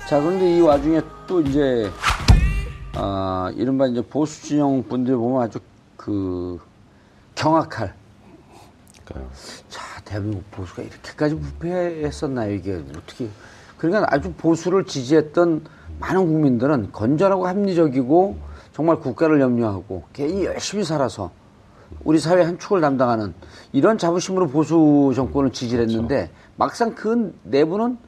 자, 그런데 이 와중에 또 이제, 이른바 이제 보수 진영 분들 보면 아주 경악할. 자, 대한민국 보수가 이렇게까지 부패했었나요, 이게. 어떻게. 그러니까 아주 보수를 지지했던 많은 국민들은 건전하고 합리적이고 정말 국가를 염려하고 개인이 열심히 살아서 우리 사회 한 축을 담당하는 이런 자부심으로 보수 정권을 지지를 했는데 그렇죠. 막상 그 내부는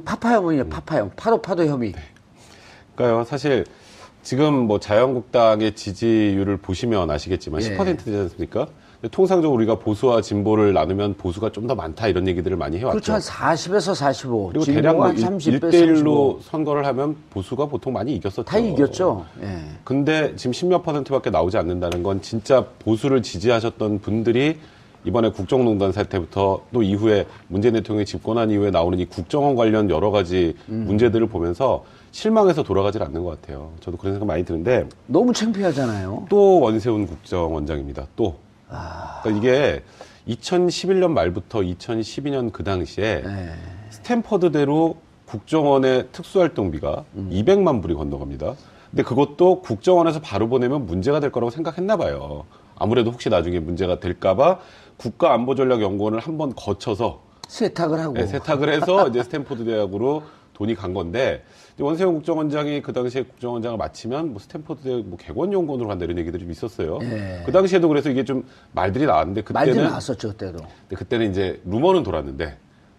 파파혐오이에요. 파파혐오. 파도 혐의. 네. 그러니까요. 사실 지금 뭐 자유한국당의 지지율을 보시면 아시겠지만 10% 되지 않습니까? 통상적으로 우리가 보수와 진보를 나누면 보수가 좀 더 많다 이런 얘기들을 많이 해왔죠. 그렇죠. 한 40에서 45. 그리고 대략 뭐 1대1로 선거를 하면 보수가 보통 많이 이겼었죠. 다 이겼죠. 예. 근데 지금 10몇 %밖에 나오지 않는다는 건 진짜 보수를 지지하셨던 분들이 이번에 국정농단 사태부터 또 이후에 문재인 대통령이 집권한 이후에 나오는 이 국정원 관련 여러 가지 문제들을 보면서 실망해서 돌아가질 않는 것 같아요. 저도 그런 생각 많이 드는데. 너무 창피하잖아요. 또 원세훈 국정원장입니다. 또. 그러니까 이게 2011년 말부터 2012년 그 당시에 스탠퍼드대로 국정원의 특수활동비가 200만 불이 건너갑니다. 근데 그것도 국정원에서 바로 보내면 문제가 될 거라고 생각했나 봐요. 아무래도 혹시 나중에 문제가 될까봐 국가안보전략연구원을 한번 거쳐서 세탁을 하고. 네, 세탁을 해서 이제 스탠퍼드 대학으로 돈이 간 건데 원세훈 국정원장이 그 당시에 국정원장을 마치면 뭐 스탠퍼드 대학 뭐 객원연구원으로 간다 이런 얘기들이 좀 있었어요. 예. 그 당시에도 그래서 이게 좀 말들이 나왔는데 그때는 말들이 나왔었죠 그때도. 근데 그때는 이제 루머는 돌았는데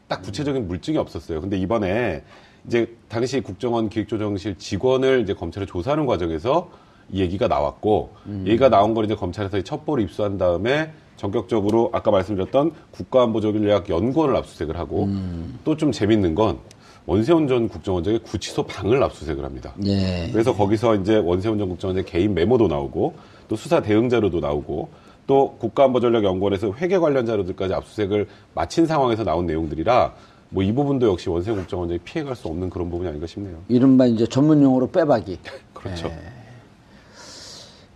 딱 구체적인 물증이 없었어요. 근데 이번에 이제 당시 국정원 기획조정실 직원을 이제 검찰에 조사하는 과정에서 이 얘기가 나왔고 얘기가 나온 걸 이제 검찰에서 첩보를 입수한 다음에 전격적으로 아까 말씀드렸던 국가안보전략연구원을 압수수색을 하고 또 좀 재밌는 건 원세훈 전 국정원장의 구치소 방을 압수수색을 합니다. 예. 그래서 거기서 이제 원세훈 전 국정원장의 개인 메모도 나오고 또 수사 대응 자료도 나오고 또 국가안보전략연구원에서 회계 관련 자료들까지 압수수색을 마친 상황에서 나온 내용들이라 뭐 이 부분도 역시 원세훈 국정원장이 피해갈 수 없는 그런 부분이 아닌가 싶네요. 이른바 이제 전문 용어로 빼박이. 그렇죠. 예.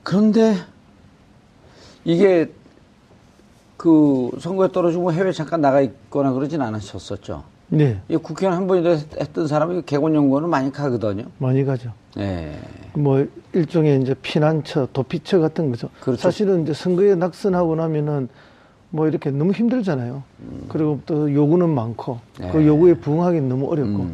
그런데 이게 선거에 떨어지고 해외 잠깐 나가 있거나 그러진 않으셨었죠? 네. 이 국회의원 한 번이라도 했던 사람이 객원연구원은 많이 가거든요. 많이 가죠. 예. 뭐 일종의 이제 피난처, 도피처 같은 거죠. 그렇죠. 사실은 이제 선거에 낙선하고 나면은 뭐 이렇게 너무 힘들잖아요. 그리고 또 요구는 많고 그 요구에 부응하기 너무 어렵고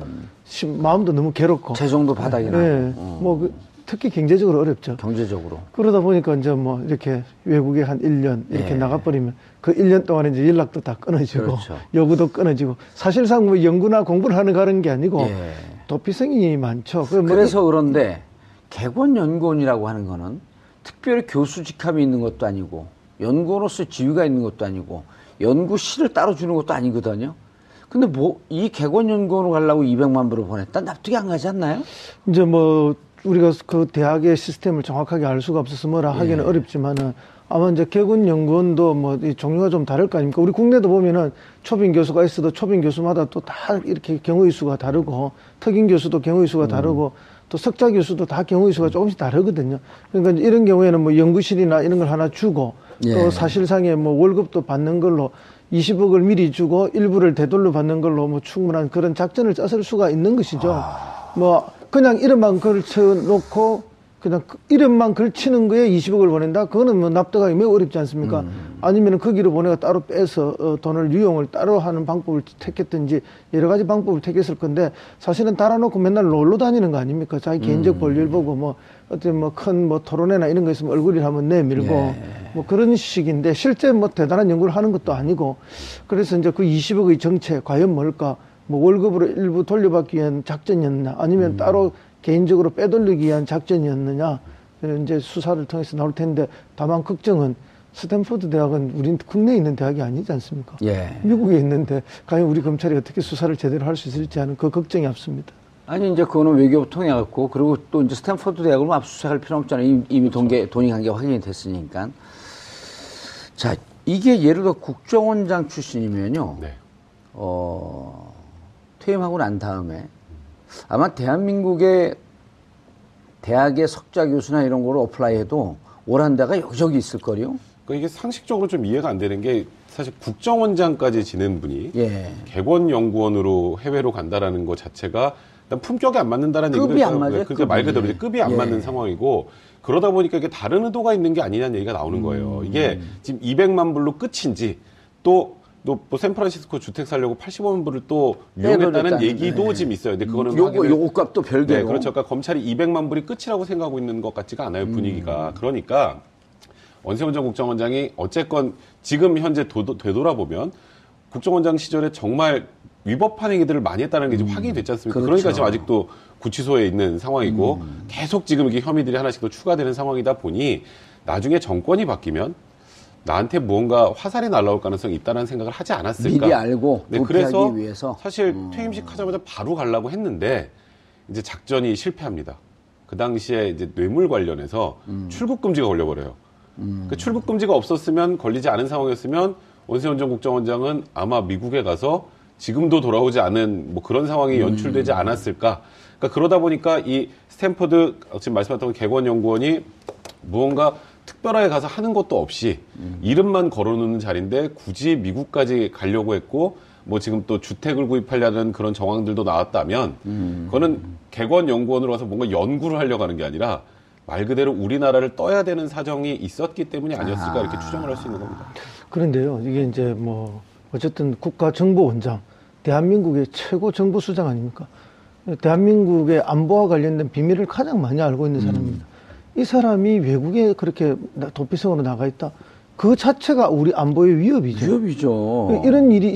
마음도 너무 괴롭고 재정도 바닥이나. 네. 뭐 특히 경제적으로 어렵죠. 경제적으로. 그러다 보니까 이제 뭐 이렇게 외국에 한 1년 이렇게 나가버리면 그 1년 동안에 이제 연락도 다 끊어지고 그렇죠. 요구도 끊어지고 사실상 뭐 연구나 공부를 가는 게 아니고 도피성이 많죠. 그래서 그런데 객원연구원이라고 하는 거는 특별히 교수 직함이 있는 것도 아니고 연구원으로서 지위가 있는 것도 아니고 연구실을 따로 주는 것도 아니거든요. 근데 뭐 이 객원연구원으로 가려고 200만 불을 보냈다? 납득이 안 가지 않나요? 이제 뭐 우리가 그 대학의 시스템을 정확하게 알 수가 없어서 뭐라 하기는 어렵지만은 아마 이제 객원연구원도 뭐 이 종류가 좀 다를 거 아닙니까? 우리 국내도 보면은 초빙 교수가 있어도 초빙 교수마다 또 다 이렇게 경우의 수가 다르고 특임 교수도 경우의 수가 다르고 또 석자 교수도 다 경우의 수가 조금씩 다르거든요. 그러니까 이제 이런 경우에는 뭐 연구실이나 이런 걸 하나 주고 또 사실상의 뭐 월급도 받는 걸로 20억을 미리 주고 일부를 되돌려 받는 걸로 뭐 충분한 그런 작전을 짰을 수가 있는 것이죠. 뭐 그냥 이름만 걸쳐놓고 그냥 이름만 걸치는 거에 20억을 보낸다? 그거는 뭐 납득하기 매우 어렵지 않습니까? 아니면 거기로 보내가 따로 빼서 돈을 유용을 따로 하는 방법을 택했든지 여러 가지 방법을 택했을 건데 사실은 달아놓고 맨날 놀러 다니는 거 아닙니까? 자기 개인적 볼일 보고 뭐 어떤 뭐 큰 뭐 토론회나 이런 거 있으면 얼굴이 한번 내밀고 뭐 그런 식인데 실제 뭐 대단한 연구를 하는 것도 아니고 그래서 이제 그 20억의 정체 과연 뭘까? 뭐 월급으로 일부 돌려받기 위한 작전이었나 아니면 따로 개인적으로 빼돌리기 위한 작전이었느냐 이제 수사를 통해서 나올 텐데 다만 걱정은 스탠퍼드 대학은 우린 국내에 있는 대학이 아니지 않습니까? 미국에 있는데 과연 우리 검찰이 어떻게 수사를 제대로 할 수 있을지 하는 그 걱정이 앞섭니다. 아니 이제 그거는 외교부 통해 갖고 그리고 또 이제 스탠퍼드 대학을 압수수색할 필요 없잖아요. 이미 돈이 관계가 확인이 됐으니까. 자 이게 예를 들어 국정원장 출신이면요. 퇴임하고 난 다음에 아마 대한민국의 대학의 석좌 교수나 이런 거를 어플라이해도 오란다가 여기저기 있을 거요. 그러니까 이게 상식적으로 좀 이해가 안 되는 게 사실 국정원장까지 지낸 분이 예. 객원연구원으로 해외로 간다라는 것 자체가 일단 품격이 안 맞는다는 얘기도 급이 안 맞아요, 그러니까 말 그대로 급이. 이제 급이 안 예. 맞는 상황이고 그러다 보니까 이게 다른 의도가 있는 게 아니냐는 얘기가 나오는 거예요. 이게 지금 200만 불로 끝인지 또 뭐 샌프란시스코 주택 살려고 85만 불을 또 유용했다는 빼버렸다는, 얘기도 네. 지금 있어요. 근데 그거는 요거 값도 별개로. 네, 그렇죠. 그러니까 검찰이 200만 불이 끝이라고 생각하고 있는 것 같지가 않아요, 분위기가. 그러니까 원세훈 전 국정원장이 어쨌건 지금 현재 되돌아보면 국정원장 시절에 정말 위법한 행위들을 많이 했다는 게 지금 확인이 됐지 않습니까? 그렇죠. 그러니까 지금 아직도 구치소에 있는 상황이고 계속 지금 이게 혐의들이 하나씩 더 추가되는 상황이다 보니 나중에 정권이 바뀌면 나한테 무언가 화살이 날라올 가능성이 있다는 생각을 하지 않았을까? 미리 알고 네, 도피하기 그래서 위해서. 사실 퇴임식 하자마자 바로 가려고 했는데 이제 작전이 실패합니다. 그 당시에 이제 뇌물 관련해서 출국 금지가 걸려버려요. 그 출국 금지가 없었으면 걸리지 않은 상황이었으면 원세훈 전 국정원장은 아마 미국에 가서 지금도 돌아오지 않은 뭐 그런 상황이 연출되지 않았을까. 그러니까 그러다 보니까 이 스탠퍼드 지금 말씀하셨던 객원연구원이 무언가 특별하게 가서 하는 것도 없이 이름만 걸어놓는 자리인데 굳이 미국까지 가려고 했고 뭐 지금 또 주택을 구입하려는 그런 정황들도 나왔다면 그거는 객원연구원으로 가서 뭔가 연구를 하려고 하는 게 아니라 말 그대로 우리나라를 떠야 되는 사정이 있었기 때문이 아니었을까 이렇게 추정을 할 수 있는 겁니다. 그런데요, 이게 이제 뭐 어쨌든 국가정보원장, 대한민국의 최고 정보수장 아닙니까? 대한민국의 안보와 관련된 비밀을 가장 많이 알고 있는 사람입니다. 이 사람이 외국에 그렇게 도피성으로 나가 있다. 그 자체가 우리 안보의 위협이죠. 위협이죠. 이런 일이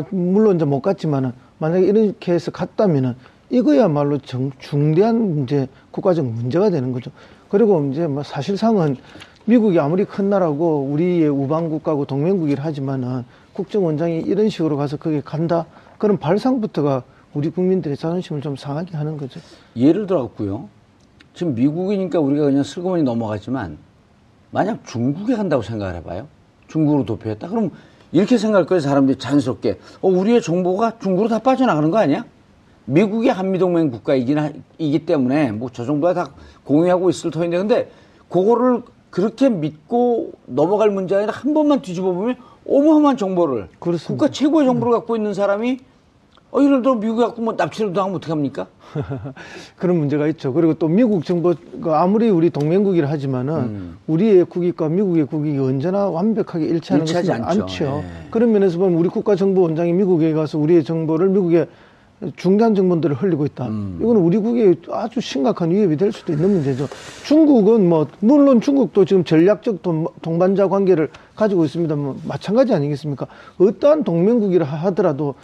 물론 이제 못 갔지만은 만약에 이렇게 해서 갔다면은 이거야말로 중대한 문제, 국가적 문제가 되는 거죠. 그리고 이제 뭐 사실상은 미국이 아무리 큰 나라고 우리의 우방국가고 동맹국이라 하지만은 국정원장이 이런 식으로 가서 거기 간다. 그런 발상부터가 우리 국민들의 자존심을 좀 상하게 하는 거죠. 예를 들어갖고요. 지금 미국이니까 우리가 그냥 슬그머니 넘어가지만 만약 중국에 간다고 생각을 해봐요. 중국으로 도피했다. 그럼 이렇게 생각할 거예요. 사람들이 자연스럽게. 우리의 정보가 중국으로 다 빠져나가는 거 아니야? 미국이 한미동맹 국가이기 때문에 뭐 저 정도야 다 공유하고 있을 터인데 근데 그거를 그렇게 믿고 넘어갈 문제 아니라 한 번만 뒤집어 보면 어마어마한 정보를 그렇습니다. 국가 최고의 정보를 갖고 있는 사람이 예를 들어 미국에 갖고 뭐 납치를 당하면 어떡합니까? 그런 문제가 있죠. 그리고 또 미국 정보가 아무리 우리 동맹국이라 하지만은 우리의 국익과 미국의 국익이 언제나 완벽하게 일치하는 일치하지 것은 않죠. 않죠. 예. 그런 면에서 보면 우리 국가정보원장이 미국에 가서 우리의 정보를 미국에 중대한 정보들을 흘리고 있다. 이거는 우리 국에 아주 심각한 위협이 될 수도 있는 문제죠. 중국은 뭐 물론 중국도 지금 전략적 동반자 관계를 가지고 있습니다만 마찬가지 아니겠습니까? 어떠한 동맹국이라 하더라도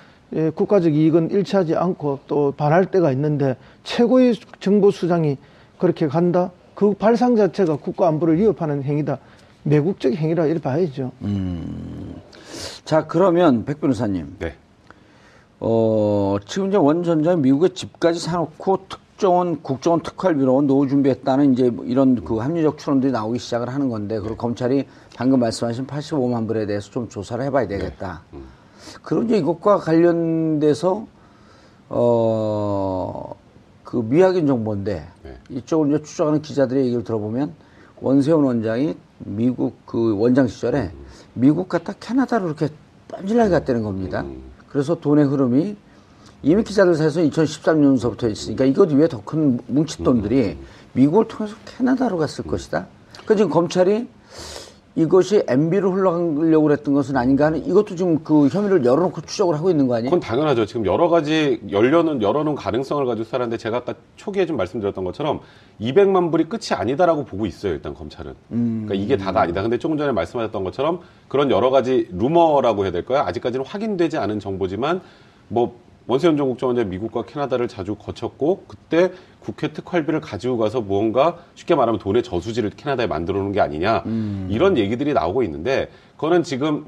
국가적 이익은 일치하지 않고 또 반할 때가 있는데 최고의 정보수장이 그렇게 간다? 그 발상 자체가 국가 안보를 위협하는 행위다. 매국적 행위라 이렇게 봐야죠. 자, 그러면 백 변호사님. 네. 지금 이제 원 전장이 미국에 집까지 사놓고 국정원 특활비로 노후 준비했다는 이제 이런 그 합리적 추론들이 나오기 시작을 하는 건데, 그리고 검찰이 방금 말씀하신 85만 불에 대해서 좀 조사를 해봐야 되겠다. 그런 이제 이것과 관련돼서, 그 미확인 정보인데, 이쪽을 이제 추적하는 기자들의 얘기를 들어보면, 원세훈 원장이 미국 그 원장 시절에 미국 갔다 캐나다로 이렇게 뻔질나게 갔다는 겁니다. 그래서 돈의 흐름이 이미 기자들 사이에서 2013년서부터 있으니까 이것 이외에 더 큰 뭉칫돈들이 미국을 통해서 캐나다로 갔을 것이다. 그러니까 지금 검찰이 이것이 MB로 흘러가려고 했던 것은 아닌가 하는 이것도 지금 그 혐의를 열어놓고 추적을 하고 있는 거 아니에요? 그건 당연하죠. 지금 여러 가지 열어놓은 가능성을 가지고 살았는데 제가 아까 초기에 좀 말씀드렸던 것처럼 200만 불이 끝이 아니다라고 보고 있어요. 일단 검찰은. 그러니까 이게 다가 아니다. 근데 조금 전에 말씀하셨던 것처럼 그런 여러 가지 루머라고 해야 될까요? 아직까지는 확인되지 않은 정보지만 뭐 원세훈 전 국정원장이 미국과 캐나다를 자주 거쳤고 그때 국회 특활비를 가지고 가서 무언가 쉽게 말하면 돈의 저수지를 캐나다에 만들어 놓은 게 아니냐 이런 얘기들이 나오고 있는데 그거는 지금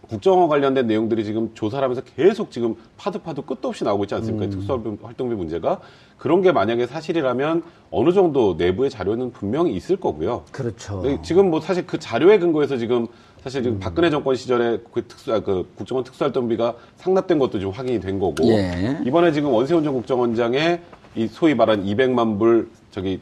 국정원 관련된 내용들이 지금 조사를 하면서 계속 지금 파도 끝도 없이 나오고 있지 않습니까? 특수활동비 문제가. 그런 게 만약에 사실이라면 어느 정도 내부의 자료는 분명히 있을 거고요. 그렇죠. 지금 뭐 사실 그 자료에 근거해서 지금 사실 지금 박근혜 정권 시절에 그 국정원 특수활동비가 상납된 것도 지금 확인이 된 거고. 예. 이번에 지금 원세훈 전 국정원장의 이 소위 말한 200만 불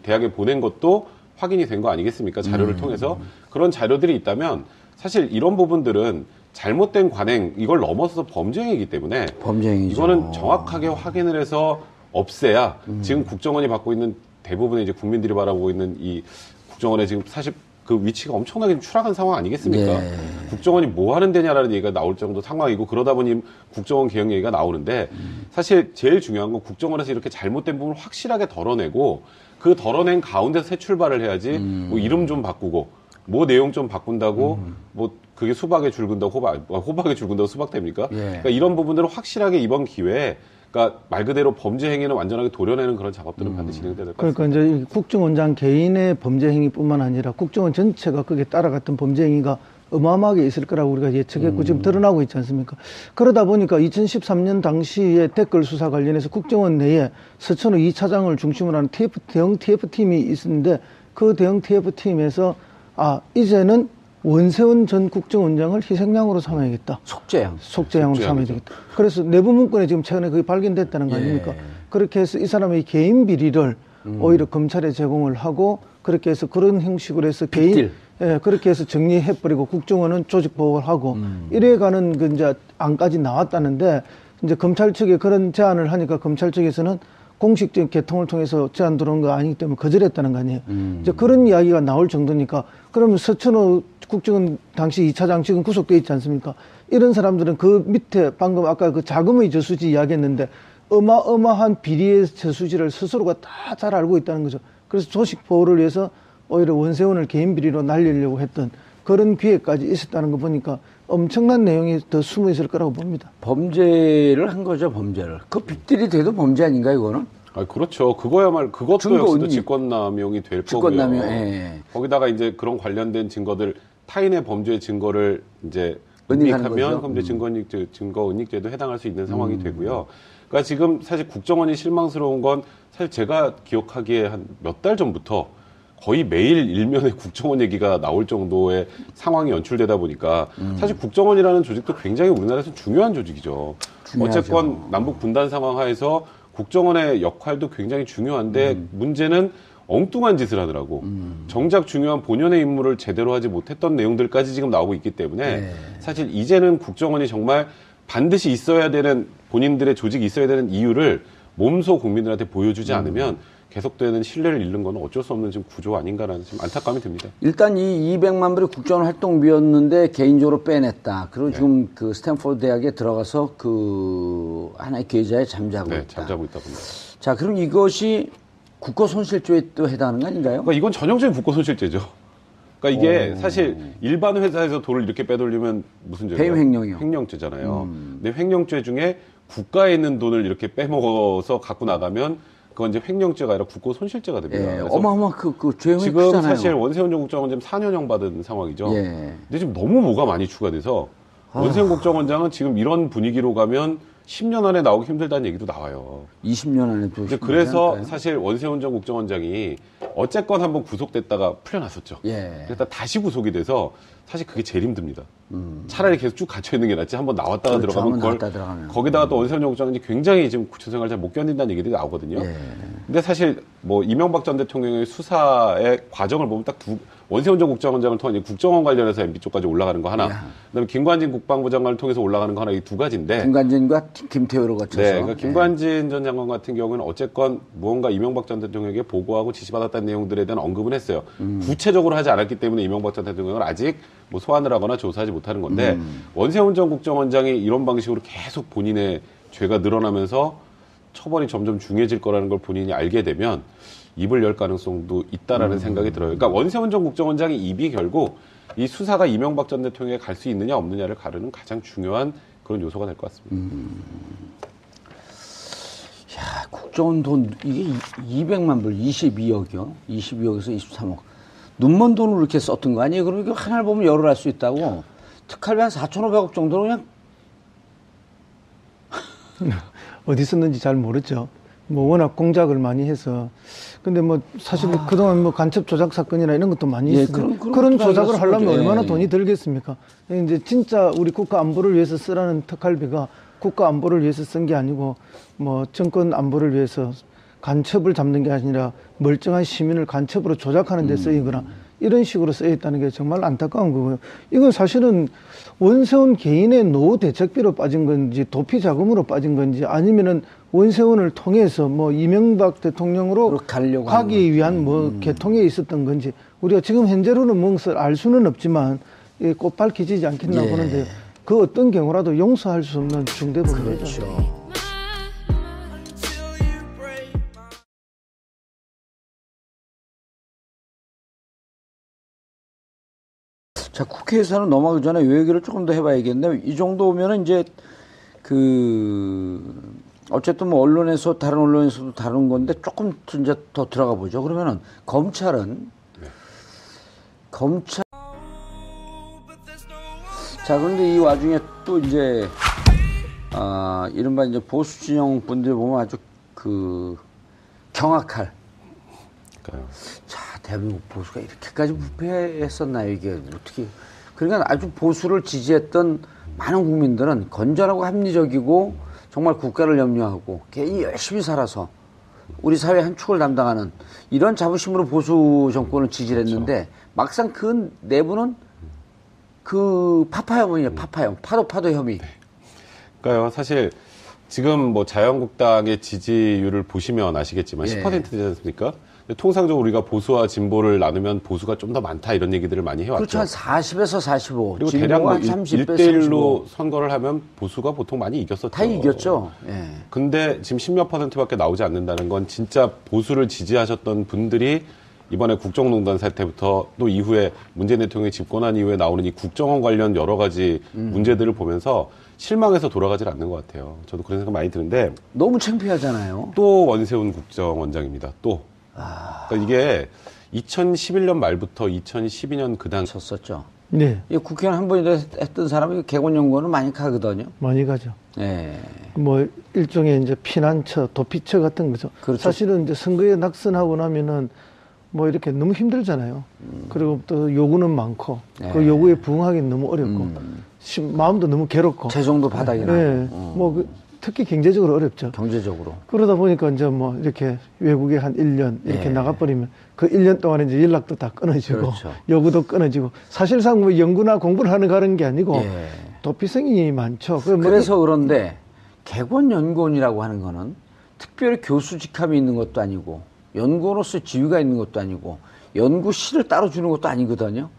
대학에 보낸 것도 확인이 된 거 아니겠습니까? 자료를 통해서. 그런 자료들이 있다면 사실 이런 부분들은 잘못된 관행 이걸 넘어서서 범죄 행위이기 때문에 범죄행위죠. 이거는 정확하게 확인을 해서 없애야 지금 국정원이 받고 있는 대부분의 이제 국민들이 바라보고 있는 이 국정원의 지금 사실 그 위치가 엄청나게 추락한 상황 아니겠습니까? 예. 국정원이 뭐 하는 데냐라는 얘기가 나올 정도 상황이고 그러다 보니 국정원 개혁 얘기가 나오는데 사실 제일 중요한 건 국정원에서 이렇게 잘못된 부분을 확실하게 덜어내고 그 덜어낸 가운데서 새 출발을 해야지 뭐 이름 좀 바꾸고 뭐 내용 좀 바꾼다고 뭐 그게 수박에 줄 근다고 호박에 줄 근다고 수박 됩니까? 예. 그러니까 이런 부분들을 확실하게 이번 기회에 그러니까 말 그대로 범죄 행위는 완전하게 도려내는 그런 작업들은 반드시 진행돼야 될 것 같습니다. 그러니까 이제 국정원장 개인의 범죄 행위뿐만 아니라 국정원 전체가 그게 따라갔던 범죄 행위가 어마어마하게 있을 거라고 우리가 예측했고 지금 드러나고 있지 않습니까? 그러다 보니까 2013년 당시에 댓글 수사 관련해서 국정원 내에 서천후 2차장을 중심으로 하는 대형 TF팀이 있었는데 그 대형 TF팀에서 이제는 원세훈 전 국정원장을 희생양으로 삼아야겠다. 속죄양. 속죄양으로 삼아야 되겠다. 그래서 내부 문건에 지금 최근에 그게 발견됐다는 거 아닙니까? 그렇게 해서 이 사람의 개인 비리를 오히려 검찰에 제공을 하고 그렇게 해서 그런 형식으로 해서 개인, 그렇게 해서 정리해버리고 국정원은 조직 보호를 하고 이래가는 그 이제 안까지 나왔다는데 이제 검찰 측에 그런 제안을 하니까 검찰 측에서는 공식적인 개통을 통해서 제안 들어온 거 아니기 때문에 거절했다는 거 아니에요. 이제 그런 이야기가 나올 정도니까 그러면 서천호 국정원 당시 2차장 지금 구속돼 있지 않습니까? 이런 사람들은 그 밑에 방금 아까 그 자금의 저수지 이야기했는데 어마어마한 비리의 저수지를 스스로가 다 잘 알고 있다는 거죠. 그래서 조직 보호를 위해서 오히려 원세훈을 개인 비리로 날리려고 했던 그런 기회까지 있었다는 거 보니까 엄청난 내용이 더 숨어 있을 거라고 봅니다. 범죄를 한 거죠, 범죄를. 그 빗들이 돼도 범죄 아닌가, 이거는? 그렇죠. 그거야말로 그것도 증거 역시도 은닉. 직권남용이 될 직권남용, 거고요. 예. 거기다가 이제 그런 관련된 증거들 타인의 범죄 증거를 이제 은닉하는 은닉하면 거죠. 그럼 이제 증거 은닉죄도 해당할 수 있는 상황이 되고요. 그러니까 지금 사실 국정원이 실망스러운 건 사실 제가 기억하기에 한 몇 달 전부터 거의 매일 일면에 국정원 얘기가 나올 정도의 상황이 연출되다 보니까 사실 국정원이라는 조직도 굉장히 우리나라에서 중요한 조직이죠. 중요하죠. 어쨌건 남북 분단 상황 하에서 국정원의 역할도 굉장히 중요한데 문제는 엉뚱한 짓을 하느라고 정작 중요한 본연의 임무를 제대로 하지 못했던 내용들까지 지금 나오고 있기 때문에 사실 이제는 국정원이 정말 반드시 있어야 되는 본인들의 조직이 있어야 되는 이유를 몸소 국민들한테 보여주지 않으면 계속되는 신뢰를 잃는 건 어쩔 수 없는 지금 구조 아닌가라는 지금 안타까움이 듭니다. 일단 이 200만 불이 국정원 활동비였는데 개인적으로 빼냈다. 그리고 지금 그 스탠포드 대학에 들어가서 그 하나의 계좌에 잠자고 있다. 잠자고 있다고 합니다. 자, 그럼 이것이 국고손실죄에 또 해당하는 거 아닌가요? 그러니까 이건 전형적인 국고손실죄죠. 그러니까 이게 사실 일반 회사에서 돈을 이렇게 빼돌리면 무슨 죄예요? 배임 횡령이요. 횡령죄잖아요. 근데 횡령죄 중에 국가에 있는 돈을 이렇게 빼먹어서 갖고 나가면 그건 이제 횡령죄가 아니라 국고손실죄가 됩니다. 예, 그래서 어마어마한 그 죄형이 지금 크잖아요. 사실 원세훈 전 국정원장 4년형 받은 상황이죠. 예. 근데 지금 너무 뭐가 많이 추가돼서 원세훈 국정원장은 지금 이런 분위기로 가면 10년 안에 나오기 힘들다는 얘기도 나와요. 20년 안에 또. 이제 그래서 사실 원세훈 전 국정원장이 어쨌건 한번 구속됐다가 풀려났었죠. 예. 그러다 다시 구속이 돼서 사실 그게 제일 힘듭니다. 차라리 계속 쭉 갇혀 있는 게 낫지 한번 나왔다가 그렇죠. 들어가면 한번 그걸 나왔다 들어가면. 거기다가 또 원세훈 전 국정원장이 굉장히 지금 구치생활 잘 못 견딘다는 얘기들이 나오거든요. 예. 근데 사실 뭐 이명박 전 대통령의 수사의 과정을 보면 딱 원세훈 전 국정원장을 통한 이제 국정원 관련해서 MB 쪽까지 올라가는 거 하나, 그다음에 김관진 국방부 장관을 통해서 올라가는 거 하나 이 두 가지인데. 김관진과 김태호를 거쳐서. 네, 그러니까 김관진 전 장관 같은 경우는 어쨌건 무언가 이명박 전 대통령에게 보고하고 지시받았다는 내용들에 대한 언급은 했어요. 구체적으로 하지 않았기 때문에 이명박 전 대통령은 아직 뭐 소환을 하거나 조사하지 못하는 건데 원세훈 전 국정원장이 이런 방식으로 계속 본인의 죄가 늘어나면서 처벌이 점점 중해질 거라는 걸 본인이 알게 되면 입을 열 가능성도 있다라는 생각이 들어요. 그러니까 원세훈 전 국정원장의 입이 결국 이 수사가 이명박 전 대통령에 갈 수 있느냐 없느냐를 가르는 가장 중요한 그런 요소가 될 것 같습니다. 야, 국정원 돈, 이게 200만 불, 22억이요. 22억에서 23억. 눈먼 돈을 이렇게 썼던 거 아니에요? 그럼 이거 하나를 보면 열을 할 수 있다고. 특활비 한 4,500억 정도로 그냥. 어디 썼는지 잘 모르죠. 뭐 워낙 공작을 많이 해서. 근데 뭐 사실 그동안 뭐 간첩 조작 사건이나 이런 것도 많이 예, 있어요. 그런 그런 것도 조작을 알겠습니다. 하려면 예. 얼마나 돈이 들겠습니까? 이제 진짜 우리 국가 안보를 위해서 쓰라는 특활비가 국가 안보를 위해서 쓴 게 아니고 뭐 정권 안보를 위해서 간첩을 잡는 게 아니라 멀쩡한 시민을 간첩으로 조작하는 데 쓰이거나 이런 식으로 쓰여 있다는 게 정말 안타까운 거고요. 이건 사실은 원세훈 개인의 노후 대책비로 빠진 건지 도피 자금으로 빠진 건지 아니면은 원세훈을 통해서 뭐 이명박 대통령으로 가려고 가기 위한 뭐 개통에 있었던 건지 우리가 지금 현재로는 뭔가 알 수는 없지만 꼭 밝혀지지 않겠나 예. 보는데 그 어떤 경우라도 용서할 수 없는 중대 범죄죠. 그렇죠. 자, 국회에서는 넘어가기 전에 요 얘기를 조금 더 해봐야겠네요. 이 정도면은 이제 어쨌든 뭐 언론에서 다른 언론에서도 다룬 건데 조금 이제 더 들어가 보죠. 그러면은 검찰은 자, 그런데 이 와중에 또 이제 이른바 이제 보수 진영 분들 보면 아주 경악할. 자, 대한민국 보수가 이렇게까지 부패했었나요, 이게 어떻게? 그러니까 아주 보수를 지지했던 많은 국민들은 건전하고 합리적이고 정말 국가를 염려하고 개인이 열심히 살아서 우리 사회 한 축을 담당하는 이런 자부심으로 보수 정권을 지지를 했는데 그렇죠. 막상 그 내부는 파파혐의예요, 파파혐. 파도 혐의. 네. 그러니까요, 사실 지금 뭐 자유한국당의 지지율을 보시면 아시겠지만 10% 되지 않습니까? 통상적으로 우리가 보수와 진보를 나누면 보수가 좀 더 많다 이런 얘기들을 많이 해왔죠. 그렇죠. 한 40에서 45. 그리고 대략 한 30배, 1대1로 선거를 하면 보수가 보통 많이 이겼었죠. 다 이겼죠. 예. 근데 지금 10몇 %밖에 나오지 않는다는 건 진짜 보수를 지지하셨던 분들이 이번에 국정농단 사태부터 또 이후에 문재인 대통령이 집권한 이후에 나오는 이 국정원 관련 여러 가지 문제들을 보면서 실망해서 돌아가질 않는 것 같아요. 저도 그런 생각 많이 드는데. 너무 창피하잖아요. 또 원세훈 국정원장입니다. 또. 그러니까 이게 2011년 말부터 2012년 그 당시 섰었죠. 네. 국회의원 한 번이라도 했던 사람이 개곤연구원은 많이 가거든요. 많이 가죠. 예. 뭐 일종의 이제 피난처, 도피처 같은 거죠. 그렇죠. 사실은 이제 선거에 낙선하고 나면은 뭐 이렇게 너무 힘들잖아요. 그리고 또 요구는 많고 그 요구에 부응하기는 너무 어렵고 마음도 너무 괴롭고 재정도 바닥이나. 네. 뭐 특히 경제적으로 어렵죠. 경제적으로. 그러다 보니까 이제 뭐 이렇게 외국에 한 1년 이렇게 나가버리면 그 1년 동안에 이제 연락도 다 끊어지고 그렇죠. 요구도 끊어지고 사실상 뭐 연구나 공부를 하는 가는 게 아니고 도피성이 많죠. 그래서 그런데 개곤연구원이라고 하는 거는 특별히 교수 직함이 있는 것도 아니고 연구원으로서 지위가 있는 것도 아니고 연구실을 따로 주는 것도 아니거든요.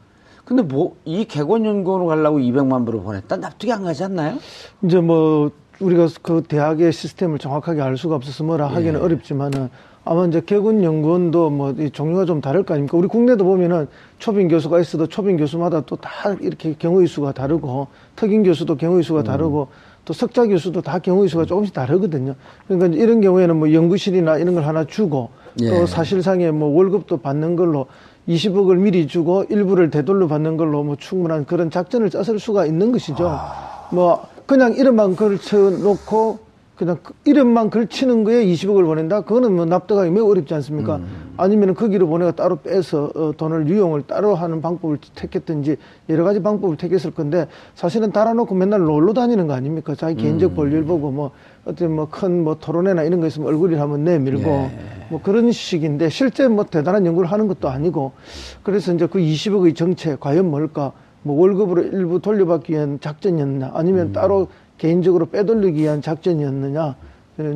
근데 뭐 이 개곤연구원으로 가려고 200만 불을 보냈다? 납득이 안 가지 않나요? 이제 뭐 우리가 그 대학의 시스템을 정확하게 알 수가 없어서 뭐라 하기는 어렵지만은 아마 이제 개군연구원도 뭐 이 종류가 좀 다를 거 아닙니까? 우리 국내도 보면은 초빙 교수가 있어도 초빙 교수마다 또 다 이렇게 경우의 수가 다르고 특임 교수도 경우의 수가 다르고 또 석자 교수도 다 경우의 수가 조금씩 다르거든요. 그러니까 이런 경우에는 뭐 연구실이나 이런 걸 하나 주고 또 사실상의 뭐 월급도 받는 걸로 20억을 미리 주고 일부를 되돌려 받는 걸로 뭐 충분한 그런 작전을 짰을 수가 있는 것이죠. 뭐 그냥 이름만 걸쳐놓고 그냥 이름만 걸치는 거에 20억을 보낸다? 그거는 뭐 납득하기 매우 어렵지 않습니까? 아니면 거기로 보내가 따로 빼서 돈을 유용을 따로 하는 방법을 택했든지 여러 가지 방법을 택했을 건데 사실은 달아놓고 맨날 놀러 다니는 거 아닙니까? 자기 개인적 볼일 보고 뭐 어떤 뭐 큰 뭐 토론회나 이런 거 있으면 얼굴이 한번 내밀고 뭐 그런 식인데 실제 뭐 대단한 연구를 하는 것도 아니고 그래서 이제 그 20억의 정체 과연 뭘까? 뭐 월급으로 일부 돌려받기 위한 작전이었나 아니면 따로 개인적으로 빼돌리기 위한 작전이었느냐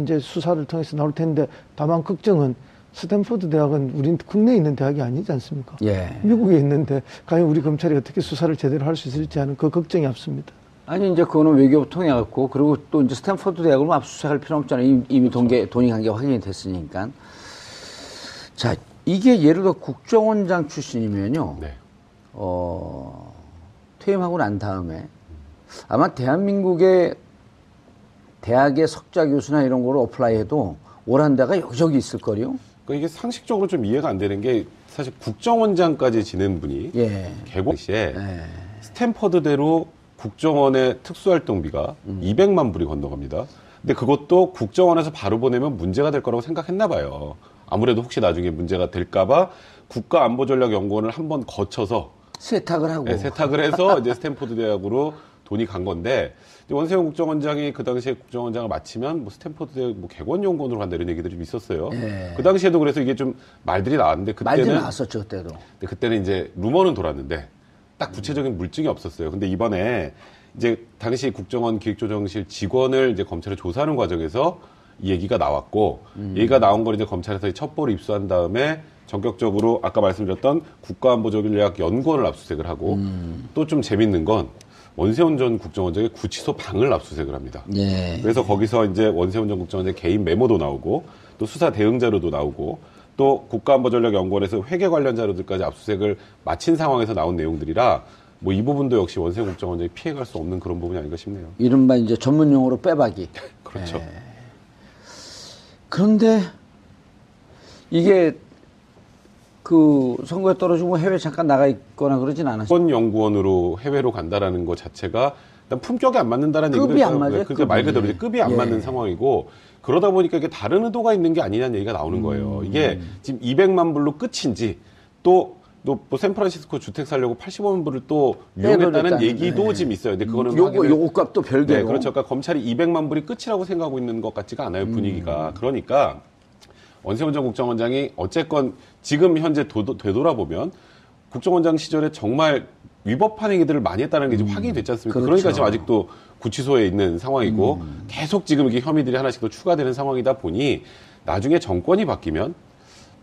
이제 수사를 통해서 나올 텐데 다만 걱정은 스탠포드 대학은 우리 국내에 있는 대학이 아니지 않습니까? 미국에 있는데 과연 우리 검찰이 어떻게 수사를 제대로 할 수 있을지 하는 그 걱정이 앞섭니다. 아니 이제 그거는 외교부 통해 갖고 그리고 또 이제 스탠포드 대학을 압수수색할 필요 없잖아요. 이미 돈이 관계 확인이 됐으니까. 자, 이게 예를 들어 국정원장 출신이면요. 퇴임하고 난 다음에 아마 대한민국의 대학의 석좌 교수나 이런 거를 어플라이해도 오란다가 여기저기 있을 거요. 그러니까 이게 상식적으로 좀 이해가 안 되는 게 사실 국정원장까지 지낸 분이 개공 시에 스탠퍼드대로 국정원의 특수활동비가 200만 불이 건너갑니다. 근데 그것도 국정원에서 바로 보내면 문제가 될 거라고 생각했나 봐요. 아무래도 혹시 나중에 문제가 될까봐 국가안보전략연구원을 한번 거쳐서 세탁을 하고 세탁을 해서 이제 스탠포드 대학으로 돈이 간 건데 원세훈 국정원장이 그 당시에 국정원장을 마치면 뭐 스탠포드대 뭐 객원연구원으로 간다 이런 얘기들이 좀 있었어요. 예. 그 당시에도 그래서 이게 좀 말들이 나왔는데 말도 그때는 나왔었죠 그때도. 근데 그때는 이제 루머는 돌았는데 딱 구체적인 물증이 없었어요. 근데 이번에 이제 당시 국정원 기획조정실 직원을 이제 검찰에 조사하는 과정에서 이 얘기가 나왔고, 얘기가 나온 걸 이제 검찰에서 첩보를 입수한 다음에 전격적으로 아까 말씀드렸던 국가안보전략연구원을 압수수색을 하고, 또 좀 재밌는 건 원세훈 전 국정원장의 구치소 방을 압수수색을 합니다. 예. 그래서 거기서 이제 원세훈 전 국정원장의 개인 메모도 나오고, 또 수사 대응 자료도 나오고, 또 국가안보전략연구원에서 회계 관련 자료들까지 압수수색을 마친 상황에서 나온 내용들이라 뭐 이 부분도 역시 원세훈 국정원장이 피해갈 수 없는 그런 부분이 아닌가 싶네요. 이른바 이제 전문 용어로 빼박이. 그렇죠. 예. 그런데 이게 그 선거에 떨어지고 해외 잠깐 나가 있거나 그러진 않았어요. 국가연구원으로 해외로 간다라는 것 자체가 일단 품격이 안 맞는다는 급이 얘기도 안 맞아요, 그러니까 말 그대로 급이. 이제 급이 안 예. 맞는 상황이고 그러다 보니까 이게 다른 의도가 있는 게 아니냐는 얘기가 나오는 거예요. 이게 지금 200만 불로 끝인지 또 뭐 샌프란시스코 주택 살려고 80만 불을 또 유용했다는 빼돌렸다는, 얘기도 네. 지금 있어요. 근데 그거는 요거 값도 별개로. 네, 그렇죠. 그러니까 검찰이 200만 불이 끝이라고 생각하고 있는 것 같지가 않아요, 분위기가. 그러니까 원세훈 전 국정원장이 어쨌건 지금 현재 되돌아보면 국정원장 시절에 정말 위법한 행위들을 많이 했다는 게 지금 확인이 됐지 않습니까? 그렇죠. 그러니까 지금 아직도 구치소에 있는 상황이고 계속 지금 이게 혐의들이 하나씩 더 추가되는 상황이다 보니 나중에 정권이 바뀌면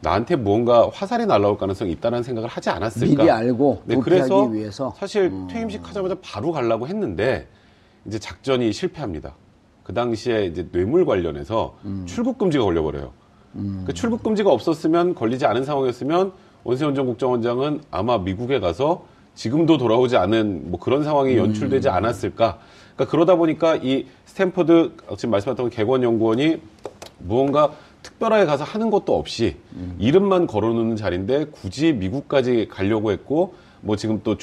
나한테 무언가 화살이 날라올 가능성이 있다는 생각을 하지 않았을까? 미리 알고 네, 도피하기 그래서 위해서. 사실 퇴임식 하자마자 바로 가려고 했는데 이제 작전이 실패합니다. 그 당시에 이제 뇌물 관련해서 출국 금지가 걸려버려요. 그 출국 금지가 없었으면 걸리지 않은 상황이었으면 원세훈 전 국정원장은 아마 미국에 가서 지금도 돌아오지 않은 뭐 그런 상황이 연출되지 않았을까. 그러니까 그러다 보니까 이 스탠퍼드 지금 말씀하셨던 객원연구원이 무언가 특별하게 가서 하는 것도 없이 이름만 걸어놓는 자리인데 굳이 미국까지 가려고 했고 뭐 지금 또